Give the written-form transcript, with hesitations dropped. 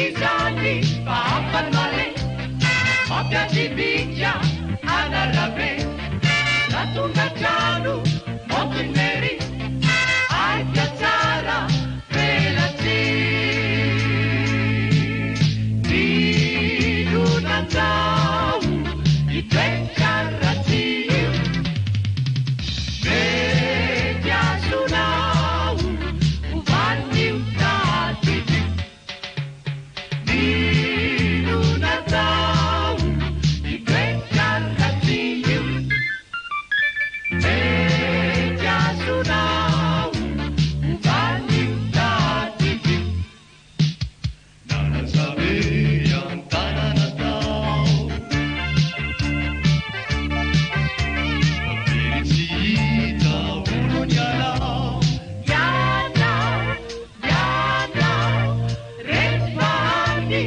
izany fahampany male mampiatribika anarabe na tonga trano montenery aika tsara velatsy milonanjao itoetra ratsy io mety azonao ovanio taty milonanjao itoetra ratsy io mety azonao ovanio taty nanasabe antanana tao ampiry tsy hita olony alao yanao rehefa any